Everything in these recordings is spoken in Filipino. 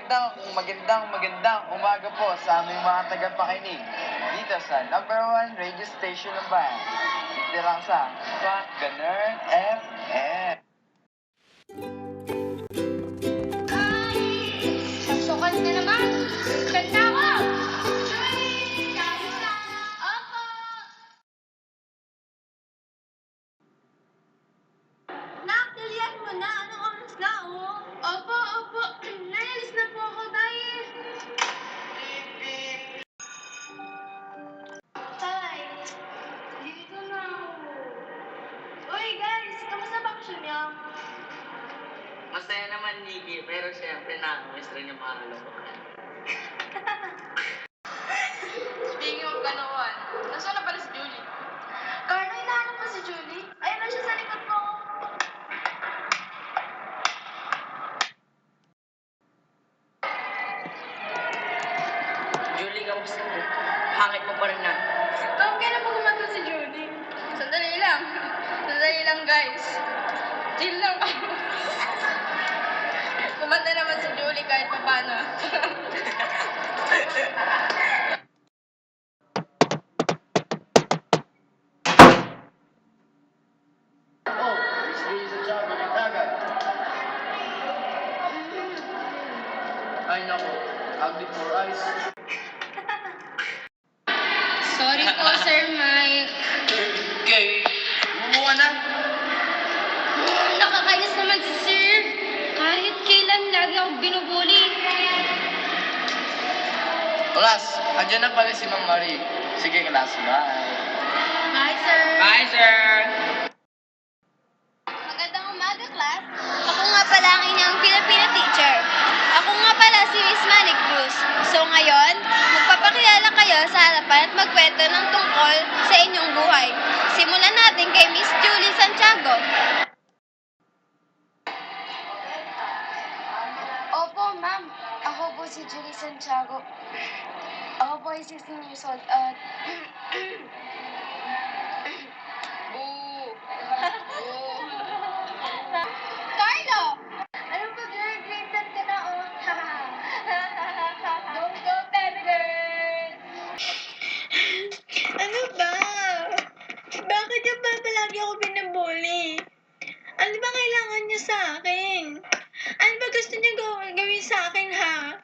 magandang umaga po sa aming mga tagapakinig dito sa #1 radio station ng bayan. Dito lang sa Ganern FM. Sukat na naman! Kanta ko! Opo! Nakalian mo na! Anong oras na, oh? Opo! Naalis na po ako dahil... Tay, dito na ako. Uy, guys! Kamusta bakasyon niyo? Masaya naman, Nikki, pero siyempre nakakamiss rin yung mga kalokohan. Speaking of ganoon, nasaan na pala si Julie? Carlo, hinahanap mo si Julie? Ayun na siya sa likod mo. Julie, kamusta mo? Hangit mo pa rin na. Tom, kailan mo gumato si Julie? Sandali lang, guys. Chill lang kayo. Kumanta naman si Julie kahit pa paano. Oh, Miss Luisa Charo ng Dagat. Ay nako, ugly for eyes. Sorry po, Sir Mike. Okay, bumuha na. Nakakainis naman si Sir. Kahit kailan lagi akong binubuli. Class, andyan na pala si Ma'am Marie. Sige, class, bye. Hi, Sir. Bye, sir. Magandang umaga, class. Ako nga pala ang inyong Filipino teacher. Ako nga pala si Miss Manic Cruz. So ngayon, magpapakilala kayo sa harapan at magkwento ng tungkol sa inyong buhay. Simulan natin kay Miss Julie Santiago. Opo, ma'am. Ako po si Julie Santiago. Ako po ay 16 years old at... Boo! Carlo! Ano ba, girl? Grade 10 ka na, oh. Don't go, baby girl! Ano ba? Bakit yung ba palagi ako binubuli? Ano ba kailangan niyo sa akin? Ano ba gusto niyo gawin sa akin, ha?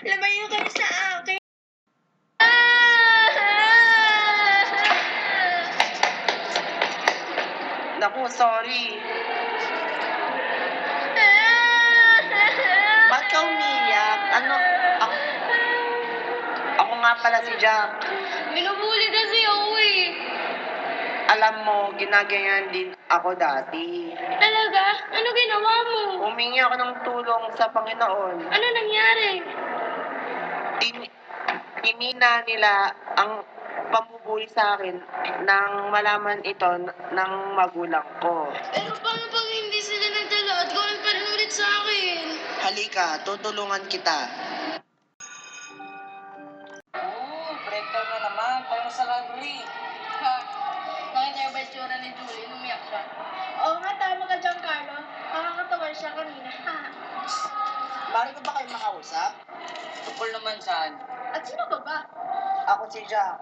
Lumayo kayo sa akin. Naku, sorry. Ba't ka umiyak? Ako nga pala si Jack. Binubuli kasi ako eh. Alam mo, ginaganyan din ako dati. Talaga? Ano ginawa mo? Humingi ako ng tulong sa Panginoon. Ano nangyari? Hinina nila ang pambubuli sa akin nang malaman ito ng magulang ko. Pero paano pag hindi sila nagdala at gawin pa rin ulit sa akin? Halika, tutulungan kita. Break time na naman. Tayo sa laundry. Ha? Nakita niyo ba yung tsura ni Julie? Lumiyak siya. Oo nga, tama ka dyan, Carlo. Nakakatawa siya kanina. Mari ko ba kayo makausap? Tungkol naman saan? At sino ka ba? Ako si Jack.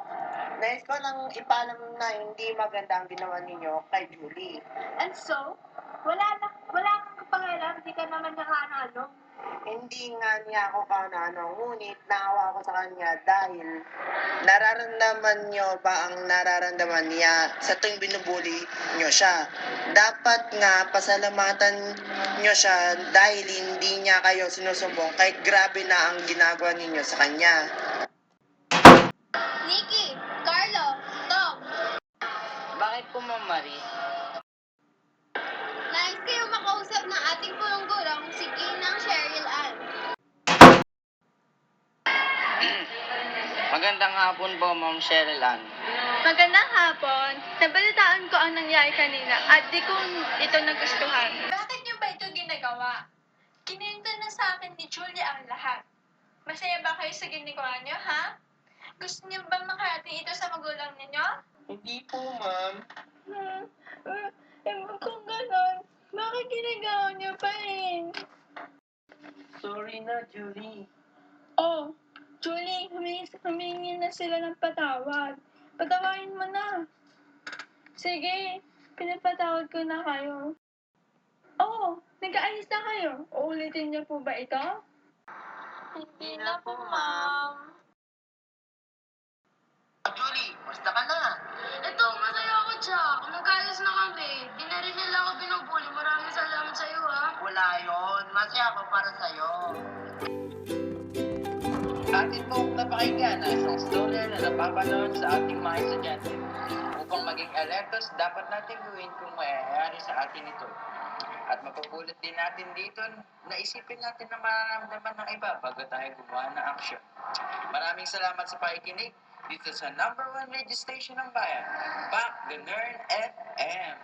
Nais ko nang ipaalam na hindi maganda ang ginawa ninyo kay Julie. And so? Wala kang kapangalan, hindi ka naman nakaano. Hindi nga niya ako kaano, ngunit naawa ko sa kanya dahil nararamdaman niyo ba ang nararamdaman niya sa tuwing binubuli niyo siya. Dapat nga pasalamatan niyo siya dahil hindi niya kayo sinusumbong kahit grabe na ang ginagawa ninyo sa kanya. Nikki, Carlo, Tom, Bakit po, Ma'am Marie? nais kayo makausap ng ating pulong-gurong si Ginang Cheryl Ann. Magandang hapon po, Ma'am Cheryl Ann. Magandang hapon. Nabalitaan ko ang nangyari kanina at di ko ito nagustuhan. Bakit niyo ba ito ginagawa? Kininto na sa akin ni Julia ang lahat. Masaya ba kayo sa ginagawa niyo, ha? Gusto niyo ba makarating ito sa magulang ninyo? Hindi po, Ma'am. Kung ganon, bakit ginagawa niyo pa rin? Sorry na, Julie. Oh, Julie, humingi na sila ng patawad. Patawarin mo na. Sige, pinapatawad ko na kayo. Oh, nag-aayos na kayo. Uulitin niyo po ba ito? Hindi na po, ma'am. Julie, musta ka na? Ito, masaya ako, Jack. Nag-ayos na kami. Di na rin nila ako binubuli. Maraming salamat sa'yo, ha. Wala yun. Masaya ako para sa'yo. Atin pong napakinggan ang isang storya na napapanood sa ating mga estudyante. Upang maging alertos, dapat natin gawin kung mayayari sa atin ito. At mapupulot din natin dito na isipin natin na mararamdaman ng iba bago tayo gumawa ng aksyon. Maraming salamat sa pakikinig dito sa #1 radio station ng bayan, Back the Nerd FM.